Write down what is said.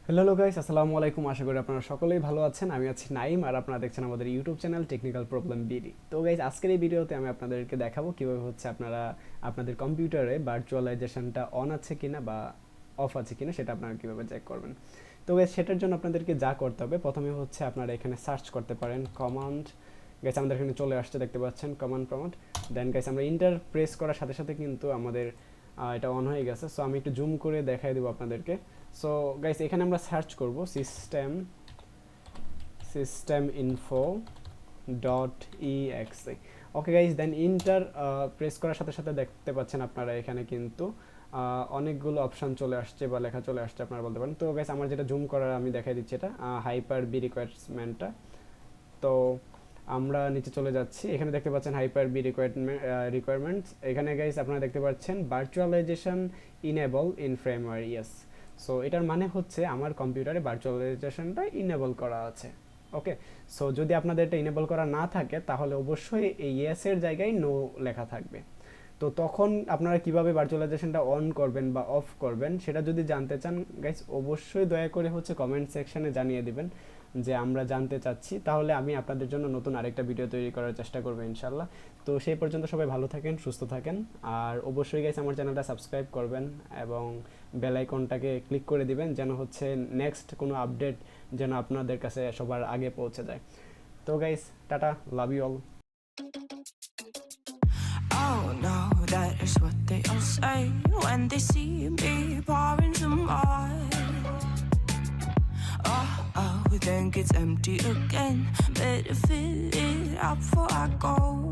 Hello guys, আসসালামু আলাইকুম। আশা করি আপনারা সকলেই ভালো আছেন। আমি আছি নাইম, আর আপনারা দেখছেন আমাদের YouTube channel technical problem BD. তো গাইস, আজকের এই ভিডিওতে আমি আপনাদেরকে দেখাবো কিভাবে হচ্ছে আপনারা আপনাদের কম্পিউটারে ভার্চুয়ালাইজেশনটা অন আছে কিনা বা অফ আছে কিনা সেটা আপনারা কিভাবে চেক করবেন। তো গাইস, সেটার জন্য আপনাদেরকে যা করতে হবে, প্রথমে হচ্ছে আপনারা এখানে সার্চ করতে পারেন কমান্ড। গাইস, আমাদের এখানে চলে আসছে, দেখতে পাচ্ছেন কমান্ড প্রম্পট। দেন গাইস, আমরা ইন্টার প্রেস করার সাথে সাথে কিন্তু আমাদের এটা অন হয়ে গেছে। সো আমি একটু জুম করে দেখাই দেবো আপনাদেরকে। সো গাইস, এখানে আমরা সার্চ করব system info dot exe. Okay guys, then enter press করার সাথে সাথে দেখতে পাচ্ছেন আপনারা এখানে কিন্তু অনেকগুলো অপশন চলে আসছে বা লেখা চলে আসছে, আপনারা বলতে পারেন। তো গাইস, আমার যেটা জুম করার আমি দেখাই দিচ্ছি, এটা হাইপার বি রিকোয়ারমেন্টটা। তো আমরা নিচে চলে যাচ্ছি, এখানে দেখতে পাচ্ছেন হাইপার বি রিকোয়ারমেন্টস। এখানে গাইস আপনারা দেখতে পাচ্ছেন virtualisation enable in firmware, yes. So এটার মানে হচ্ছে আমার কম্পিউটারে ভার্চুয়ালাইজেশনটা ইনেবল করা আছে। ওকে। সো যদি আপনাদের এটা ইনেবল করা না থাকে তাহলে অবশ্যই এই ইয়েসের জায়গায় নো লেখা থাকবে। তো তখন আপনারা কিভাবে ভার্চুয়ালাইজেশনটা অন করবেন বা অফ করবেন সেটা যদি জানতে চান গাইস, অবশ্যই দয়া করে হচ্ছে কমেন্ট সেকশনে জানিয়ে দিবেন যে আমরা জানতে চাচ্ছি, তাহলে আমি আপনাদের জন্য নতুন আরেকটা ভিডিও তৈরি করার চেষ্টা করবো ইনশাল্লাহ। তো সেই পর্যন্ত সবাই ভালো থাকেন, সুস্থ থাকেন, আর অবশ্যই গাইস আমার চ্যানেলটা সাবস্ক্রাইব করবেন এবং বেল আইকনটাকে ক্লিক করে দিবেন যেন হচ্ছে নেক্সট কোনো আপডেট যেন আপনাদের কাছে সবার আগে পৌঁছে যায়। তো guys, tata, love you all. Oh no, that is what they all say when they see me pouring some wine. Oh, then gets empty again. Better fill it up before I go.